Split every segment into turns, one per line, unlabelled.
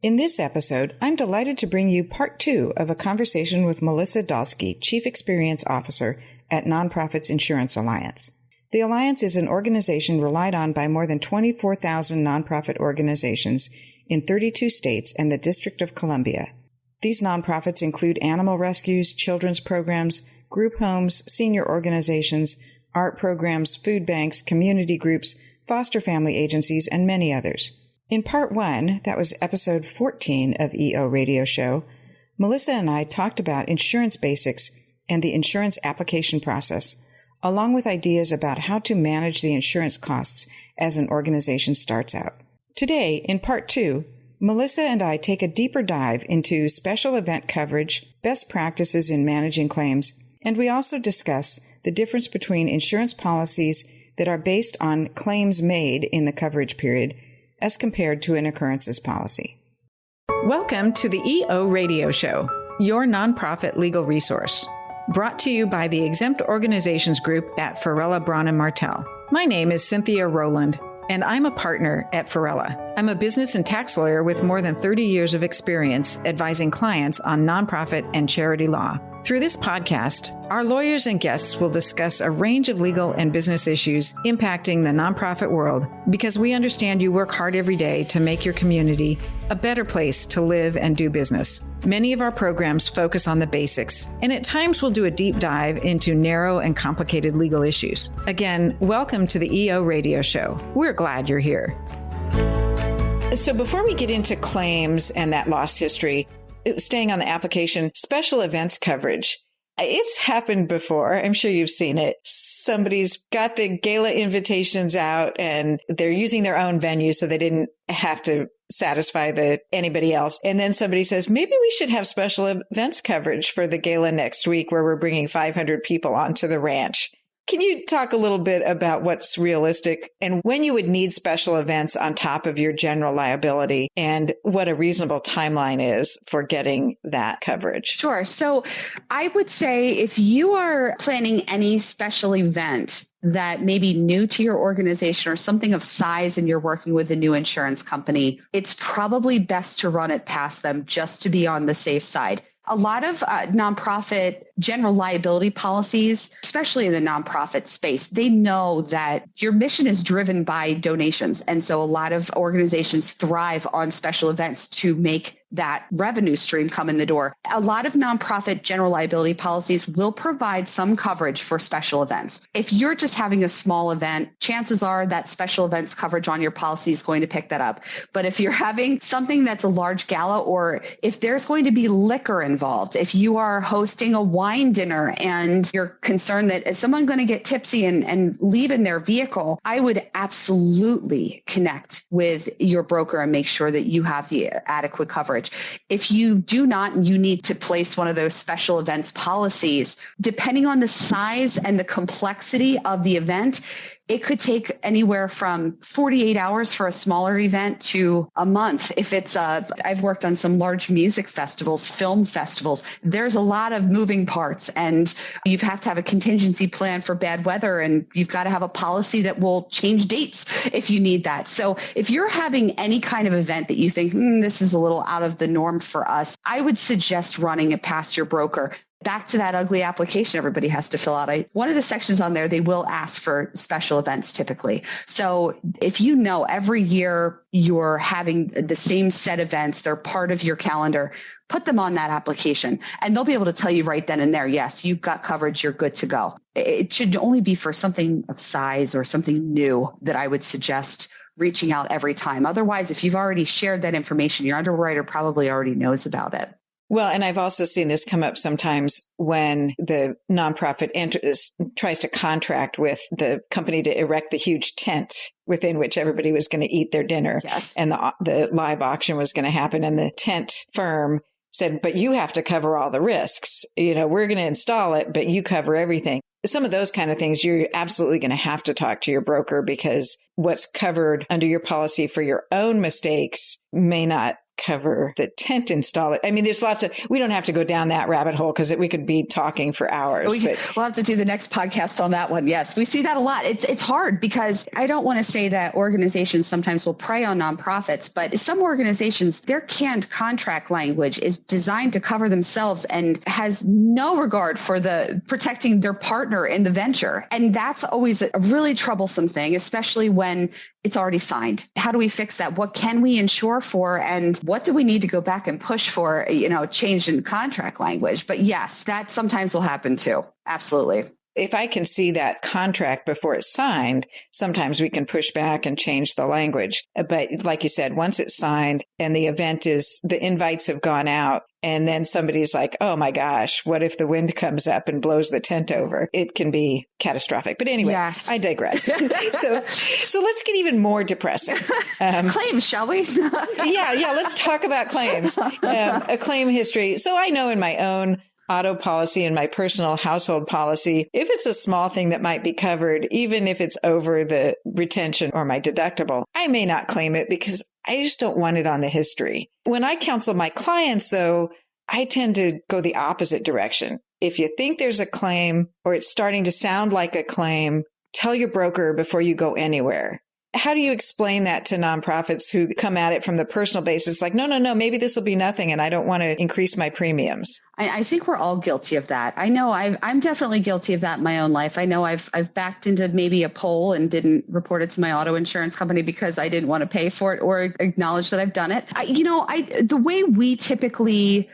In this episode, I'm delighted to bring you part 2 of a conversation with Melissa Dalske, Chief Experience Officer at Nonprofits Insurance Alliance. The Alliance is an organization relied on by more than 24,000 nonprofit organizations in 32 states and the District of Columbia. These nonprofits include animal rescues, children's programs, group homes, senior organizations, art programs, food banks, community groups, foster family agencies, and many others. In part 1, that was episode 14 of EO Radio Show, Melissa and I talked about insurance basics and the insurance application process, along with ideas about how to manage the insurance costs as an organization starts out. Today, in part 2, Melissa and I take a deeper dive into special event coverage, best practices in managing claims, and we also discuss the difference between insurance policies that are based on claims made in the coverage period as compared to an occurrences policy. Welcome to the EO Radio Show, your nonprofit legal resource, brought to you by the Exempt Organizations Group at Farella, Braun & Martel. My name is Cynthia Rowland, and I'm a partner at Farella. I'm a business and tax lawyer with more than 30 years of experience advising clients on nonprofit and charity law. Through this podcast, our lawyers and guests will discuss a range of legal and business issues impacting the nonprofit world because we understand you work hard every day to make your community a better place to live and do business. Many of our programs focus on the basics, and at times we'll do a deep dive into narrow and complicated legal issues. Again, welcome to the EO Radio Show. We're glad you're here. So before we get into claims and that loss history, staying on the application, special events coverage. It's happened before. I'm sure you've seen it. Somebody's got the gala invitations out and they're using their own venue so they didn't have to satisfy anybody else. And then somebody says, maybe we should have special events coverage for the gala next week where we're bringing 500 people onto the ranch. Can you talk a little bit about what's realistic and when you would need special events on top of your general liability and what a reasonable timeline is for getting that coverage?
Sure. So I would say if you are planning any special event that may be new to your organization or something of size and you're working with a new insurance company, it's probably best to run it past them just to be on the safe side. A lot of nonprofit general liability policies, especially in the nonprofit space, they know that your mission is driven by donations. And so a lot of organizations thrive on special events to make that revenue stream come in the door. A lot of nonprofit general liability policies will provide some coverage for special events. If you're just having a small event, chances are that special events coverage on your policy is going to pick that up. But if you're having something that's a large gala, or if there's going to be liquor involved, if you are hosting a wine dinner and you're concerned that is someone going to get tipsy and leave in their vehicle, I would absolutely connect with your broker and make sure that you have the adequate coverage. If you do not, and you need to place one of those special events policies, depending on the size and the complexity of the event, it could take anywhere from 48 hours for a smaller event to a month. If it's I've worked on some large music festivals, film festivals. There's a lot of moving parts, and you have to have a contingency plan for bad weather, and you've got to have a policy that will change dates if you need that. So if you're having any kind of event that you think, this is a little out of the norm for us, I would suggest running it past your broker. Back to that ugly application everybody has to fill out. One of the sections on there, they will ask for special events typically. So if you know every year you're having the same set events, they're part of your calendar, put them on that application and they'll be able to tell you right then and there, yes, you've got coverage, you're good to go. It should only be for something of size or something new that I would suggest reaching out every time. Otherwise, if you've already shared that information, your underwriter probably already knows about it.
Well, and I've also seen this come up sometimes when the nonprofit tries to contract with the company to erect the huge tent within which everybody was going to eat their dinner.
Yes.
And the live auction was going to happen. And the tent firm said, but you have to cover all the risks. We're going to install it, but you cover everything. Some of those kind of things, you're absolutely going to have to talk to your broker because what's covered under your policy for your own mistakes may not cover the tent installer? I mean, there's we don't have to go down that rabbit hole because we could be talking for hours.
We'll have to do the next podcast on that one. Yes, we see that a lot. It's hard because I don't want to say that organizations sometimes will prey on nonprofits, but some organizations, their canned contract language is designed to cover themselves and has no regard for protecting their partner in the venture. And that's always a really troublesome thing, especially when it's already signed. How do we fix that? What can we insure for? And what do we need to go back and push for, change in contract language? But yes, that sometimes will happen too. Absolutely.
If I can see that contract before it's signed, sometimes we can push back and change the language. But like you said, once it's signed and the invites have gone out, and then somebody's like, oh my gosh, what if the wind comes up and blows the tent over? It can be catastrophic. But anyway, yes. I digress. So let's get even more depressing.
Claims, shall we?
Yeah. Let's talk about claims. A claim history. So I know in my own auto policy and my personal household policy, if it's a small thing that might be covered, even if it's over the retention or my deductible, I may not claim it because I just don't want it on the history. When I counsel my clients, though, I tend to go the opposite direction. If you think there's a claim or it's starting to sound like a claim, tell your broker before you go anywhere. How do you explain that to nonprofits who come at it from the personal basis? Like, no, maybe this will be nothing and I don't want to increase my premiums.
I think we're all guilty of that. I know I'm definitely guilty of that in my own life. I know I've backed into maybe a poll and didn't report it to my auto insurance company because I didn't want to pay for it or acknowledge that I've done it. The way we typically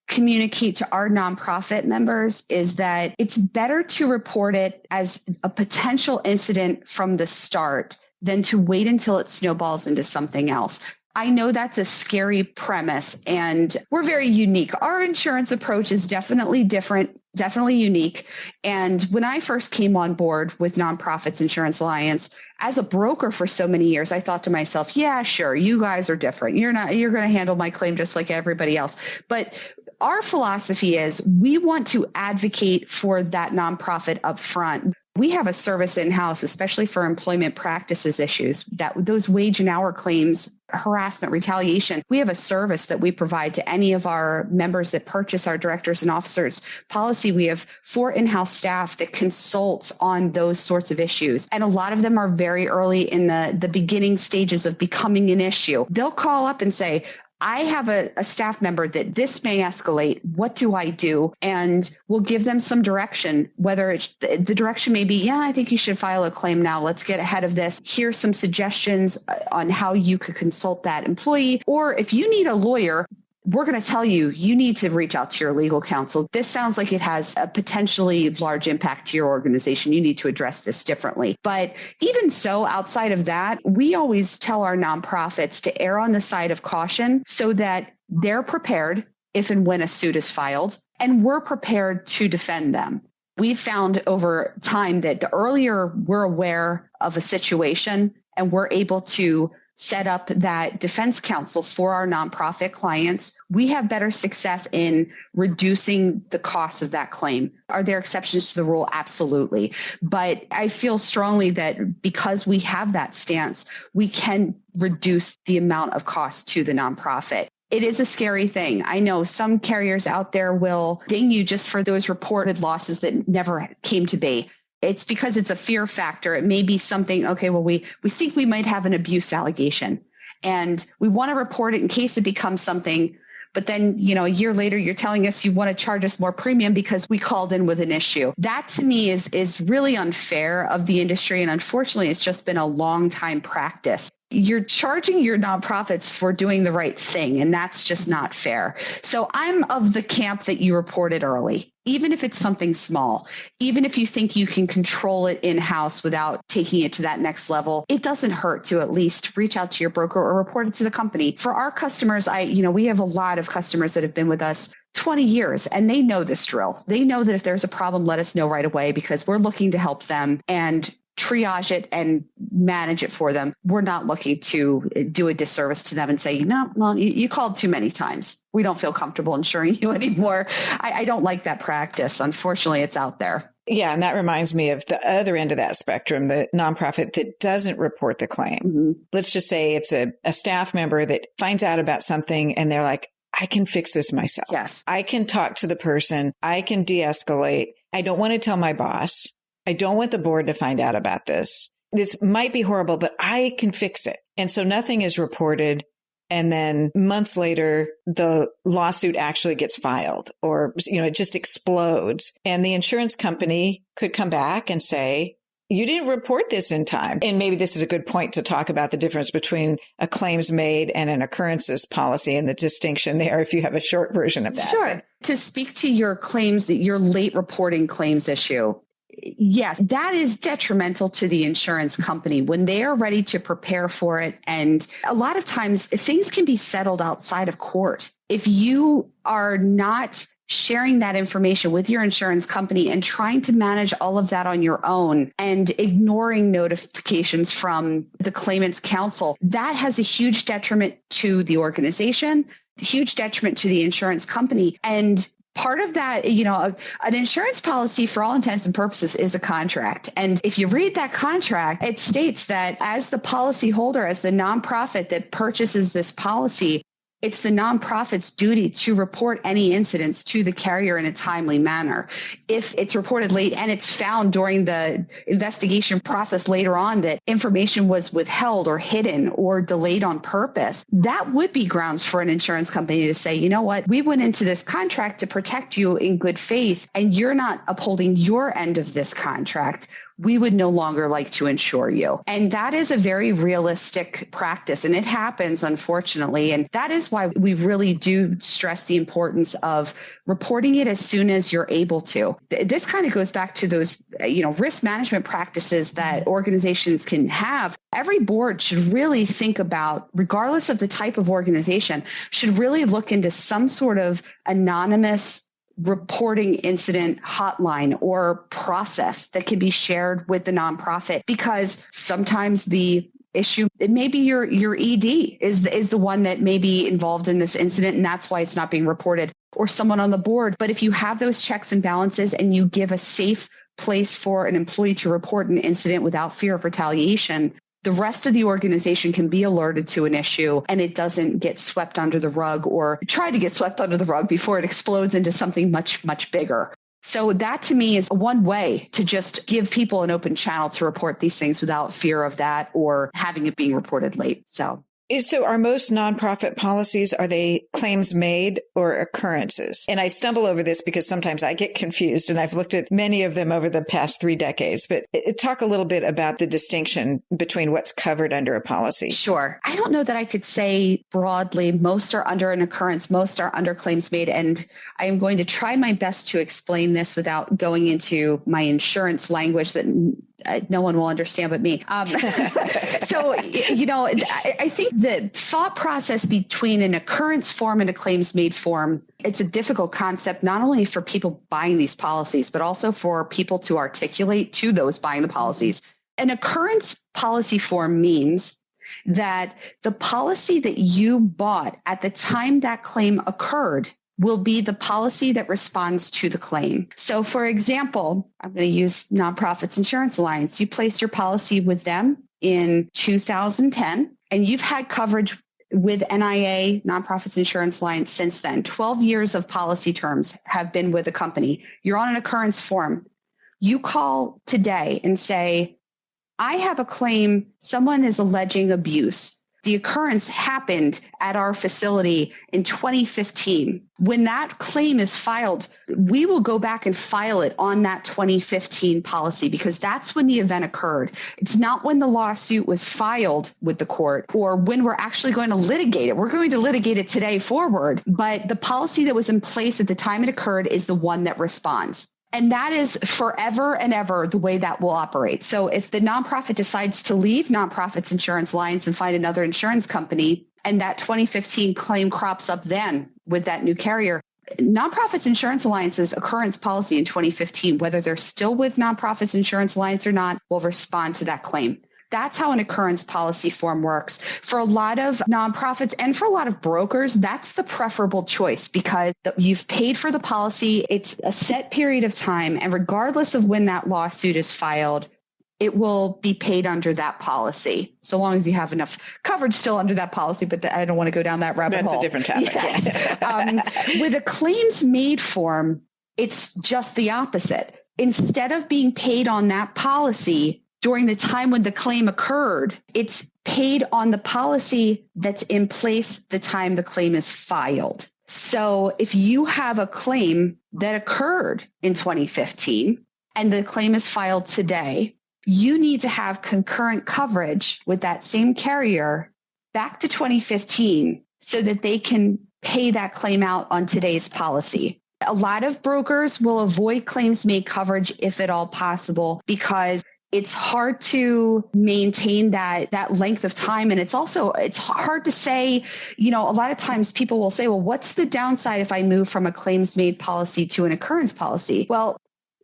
communicate to our nonprofit members is that it's better to report it as a potential incident from the start than to wait until it snowballs into something else. I know that's a scary premise, and we're very unique. Our insurance approach is definitely different, definitely unique. And when I first came on board with Nonprofits Insurance Alliance, as a broker for so many years, I thought to myself, yeah, sure, you guys are different. You're going to handle my claim just like everybody else. But our philosophy is we want to advocate for that nonprofit up front. We have a service in-house, especially for employment practices issues, that those wage and hour claims, harassment, retaliation. We have a service that we provide to any of our members that purchase our directors and officers policy. We have 4 in-house staff that consults on those sorts of issues. And a lot of them are very early in the beginning stages of becoming an issue. They'll call up and say, I have a staff member that this may escalate. What do I do? And we'll give them some direction, whether it's the direction may be, yeah, I think you should file a claim now. Let's get ahead of this. Here's some suggestions on how you could consult that employee. Or if you need a lawyer, we're going to tell you, you need to reach out to your legal counsel. This sounds like it has a potentially large impact to your organization. You need to address this differently. But even so, outside of that, we always tell our nonprofits to err on the side of caution so that they're prepared if and when a suit is filed, and we're prepared to defend them. We've found over time that the earlier we're aware of a situation and we're able to set up that defense counsel for our nonprofit clients, we have better success in reducing the cost of that claim. Are there exceptions to the rule? Absolutely. But I feel strongly that because we have that stance, we can reduce the amount of cost to the nonprofit. It is a scary thing. I know some carriers out there will ding you just for those reported losses that never came to be. It's because it's a fear factor. It may be something, okay, well, we think we might have an abuse allegation and we want to report it in case it becomes something. But then, a year later, you're telling us you want to charge us more premium because we called in with an issue. That to me is really unfair of the industry. And unfortunately, it's just been a long time practice. You're charging your nonprofits for doing the right thing, and that's just not fair. So I'm of the camp that you report it early, even if it's something small, even if you think you can control it in-house without taking it to that next level. It doesn't hurt to at least reach out to your broker or report it to the company. For our customers, we have a lot of customers that have been with us 20 years, and they know this drill. They know that if there's a problem, let us know right away because we're looking to help them. And triage it and manage it for them. We're not looking to do a disservice to them and say, no, well, you called too many times. We don't feel comfortable insuring you anymore. I don't like that practice. Unfortunately, it's out there.
Yeah. And that reminds me of the other end of that spectrum, the nonprofit that doesn't report the claim.
Mm-hmm.
Let's just say it's a staff member that finds out about something and they're like, I can fix this myself.
Yes.
I can talk to the person. I can de-escalate. I don't want to tell my boss. I don't want the board to find out about this. This might be horrible, but I can fix it. And so nothing is reported. And then months later, the lawsuit actually gets filed or, it just explodes. And the insurance company could come back and say, you didn't report this in time. And maybe this is a good point to talk about the difference between a claims made and an occurrences policy and the distinction there if you have a short version of that.
Sure. To speak to your claims, your late reporting claims issue. Yes, that is detrimental to the insurance company when they are ready to prepare for it. And a lot of times things can be settled outside of court. If you are not sharing that information with your insurance company and trying to manage all of that on your own and ignoring notifications from the claimant's counsel, that has a huge detriment to the organization, huge detriment to the insurance company. And part of that, an insurance policy for all intents and purposes is a contract. And if you read that contract, it states that as the policyholder, as the nonprofit that purchases this policy, it's the nonprofit's duty to report any incidents to the carrier in a timely manner. If it's reported late and it's found during the investigation process later on that information was withheld or hidden or delayed on purpose, that would be grounds for an insurance company to say, you know what, we went into this contract to protect you in good faith, and you're not upholding your end of this contract. We would no longer like to insure you. And that is a very realistic practice. And it happens, unfortunately. And that is why we really do stress the importance of reporting it as soon as you're able to. This kind of goes back to those, risk management practices that organizations can have. Every board should really think about, regardless of the type of organization, should really look into some sort of anonymous reporting incident hotline or process that can be shared with the nonprofit, because sometimes the issue, it may be your ED is the one that may be involved in this incident, and that's why it's not being reported, or someone on the board. But if you have those checks and balances and you give a safe place for an employee to report an incident without fear of retaliation, the rest of the organization can be alerted to an issue and it doesn't get swept under the rug or try to get swept under the rug before it explodes into something much, much bigger. So that to me is one way to just give people an open channel to report these things without fear of that or having it being reported late. So
are most nonprofit policies, are they claims made or occurrences? And I stumble over this because sometimes I get confused, and I've looked at many of them over the past 3 decades. But talk a little bit about the distinction between what's covered under a policy.
Sure. I don't know that I could say broadly, most are under an occurrence, most are under claims made. And I am going to try my best to explain this without going into my insurance language that no one will understand but me. So, I think the thought process between an occurrence form and a claims made form, it's a difficult concept, not only for people buying these policies, but also for people to articulate to those buying the policies. An occurrence policy form means that the policy that you bought at the time that claim occurred will be the policy that responds to the claim. So for example, I'm going to use Nonprofits Insurance Alliance. You placed your policy with them in 2010, and you've had coverage with NIA, Nonprofits Insurance Alliance, since then. 12 years of policy terms have been with the company. You're on an occurrence form. You call today and say, I have a claim, someone is alleging abuse. The occurrence happened at our facility in 2015. When that claim is filed, we will go back and file it on that 2015 policy because that's when the event occurred. It's not when the lawsuit was filed with the court or when we're actually going to litigate it. We're going to litigate it today forward, but the policy that was in place at the time it occurred is the one that responds. And that is forever and ever the way that will operate. So if the nonprofit decides to leave Nonprofits Insurance Alliance and find another insurance company, and that 2015 claim crops up then with that new carrier, Nonprofits Insurance Alliance's occurrence policy in 2015, whether they're still with Nonprofits Insurance Alliance or not, will respond to that claim. That's how an occurrence policy form works. For a lot of nonprofits and for a lot of brokers, that's the preferable choice because you've paid for the policy. It's a set period of time. And regardless of when that lawsuit is filed, it will be paid under that policy, so long as you have enough coverage still under that policy. But I don't want to go down that rabbit hole.
That's a different topic.
Yeah. With a claims made form, it's just the opposite. Instead of being paid on that policy during the time when the claim occurred, it's paid on the policy that's in place the time the claim is filed. So if you have a claim that occurred in 2015 and the claim is filed today, you need to have concurrent coverage with that same carrier back to 2015 so that they can pay that claim out on today's policy. A lot of brokers will avoid claims made coverage if at all possible because it's hard to maintain that length of time. And it's hard to say, a lot of times people will say, well, what's the downside if I move from a claims made policy to an occurrence policy? Well,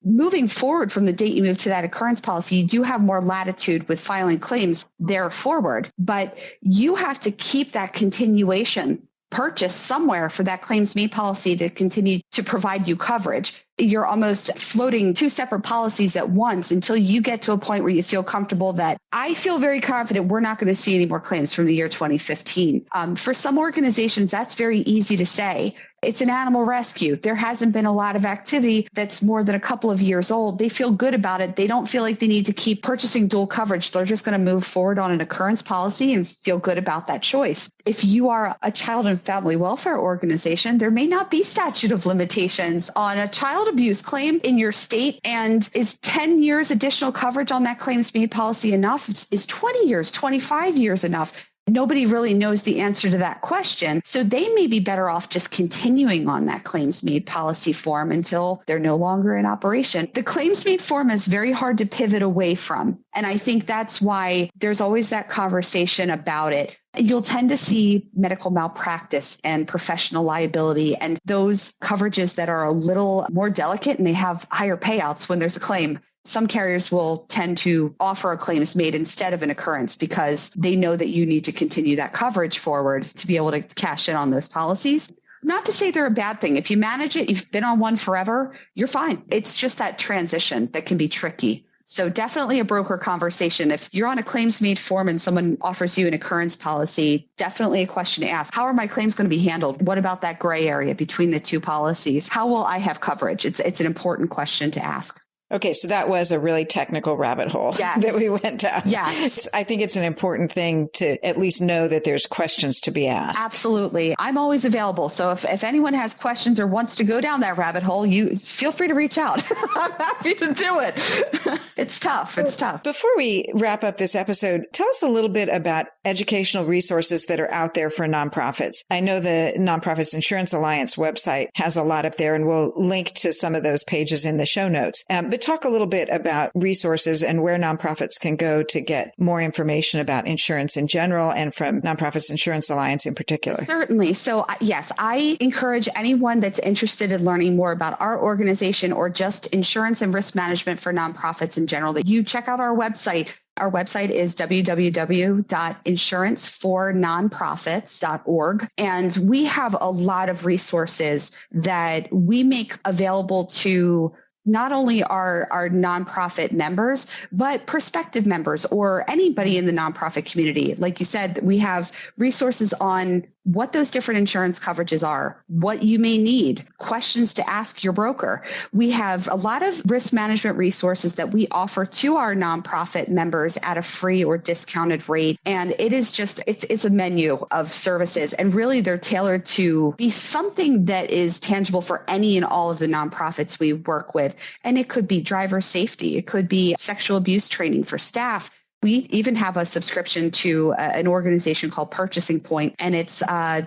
moving forward from the date you move to that occurrence policy, you do have more latitude with filing claims there forward, but you have to keep that continuation purchase somewhere for that claims made policy to continue to provide you coverage. You're almost floating two separate policies at once until you get to a point where you feel comfortable that I feel very confident we're not going to see any more claims from the year 2015. For some organizations, that's very easy to say. It's an animal rescue. There hasn't been a lot of activity that's more than a couple of years old. They feel good about it. They don't feel like they need to keep purchasing dual coverage. They're just going to move forward on an occurrence policy and feel good about that choice. If you are a child and family welfare organization, there may not be statute of limitations on a child abuse claim in your state. And is 10 years additional coverage on that claims made policy enough? Is 20 years, 25 years enough? Nobody really knows the answer to that question. So they may be better off just continuing on that claims made policy form until they're no longer in operation. The claims made form is very hard to pivot away from. And I think that's why there's always that conversation about it. You'll tend to see medical malpractice and professional liability and those coverages that are a little more delicate and they have higher payouts when there's a claim. Some carriers will tend to offer a claims made instead of an occurrence because they know that you need to continue that coverage forward to be able to cash in on those policies. Not to say they're a bad thing. If you manage it, you've been on one forever, you're fine. It's just that transition that can be tricky. So definitely a broker conversation. If you're on a claims made form and someone offers you an occurrence policy, definitely a question to ask. How are my claims going to be handled? What about that gray area between the two policies? How will I have coverage? It's an important question to ask.
Okay, so that was a really technical rabbit hole that we went down.
Yes.
I think it's an important thing to at least know that there's questions to be asked.
Absolutely. I'm always available. So if anyone has questions or wants to go down that rabbit hole, you feel free to reach out. I'm happy to do it. It's tough. It's tough.
Before we wrap up this episode, tell us a little bit about educational resources that are out there for nonprofits. I know the Nonprofits Insurance Alliance website has a lot up there, and we'll link to some of those pages in the show notes. But talk a little bit about resources and where nonprofits can go to get more information about insurance in general and from Nonprofits Insurance Alliance in particular.
Certainly. So yes, I encourage anyone that's interested in learning more about our organization or just insurance and risk management for nonprofits in general that you check out our website. Our website is www.insurancefornonprofits.org. And we have a lot of resources that we make available to not only our nonprofit members, but prospective members or anybody in the nonprofit community. Like you said, we have resources on what those different insurance coverages are, what you may need, questions to ask your broker. We have a lot of risk management resources that we offer to our nonprofit members at a free or discounted rate. And it is just, it's a menu of services. And really, they're tailored to be something that is tangible for any and all of the nonprofits we work with. And it could be driver safety. It could be sexual abuse training for staff. We even have a subscription to an organization called Purchasing Point, and it's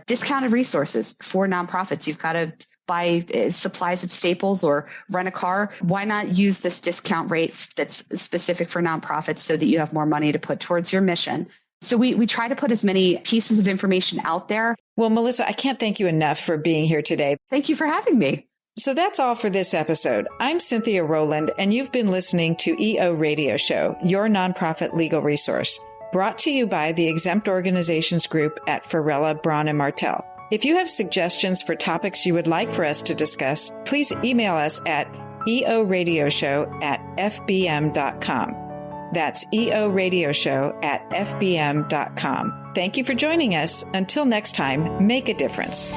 discounted resources for nonprofits. You've got to buy supplies at Staples or rent a car. Why not use this discount rate that's specific for nonprofits so that you have more money to put towards your mission? So we try to put as many pieces of information out there.
Well, Melissa, I can't thank you enough for being here today.
Thank you for having me.
So that's all for this episode. I'm Cynthia Rowland, and you've been listening to EO Radio Show, your nonprofit legal resource, brought to you by the Exempt Organizations Group at Farella, Braun & Martel. If you have suggestions for topics you would like for us to discuss, please email us at eoradioshow@fbm.com. That's eoradioshow@fbm.com. Thank you for joining us. Until next time, make a difference.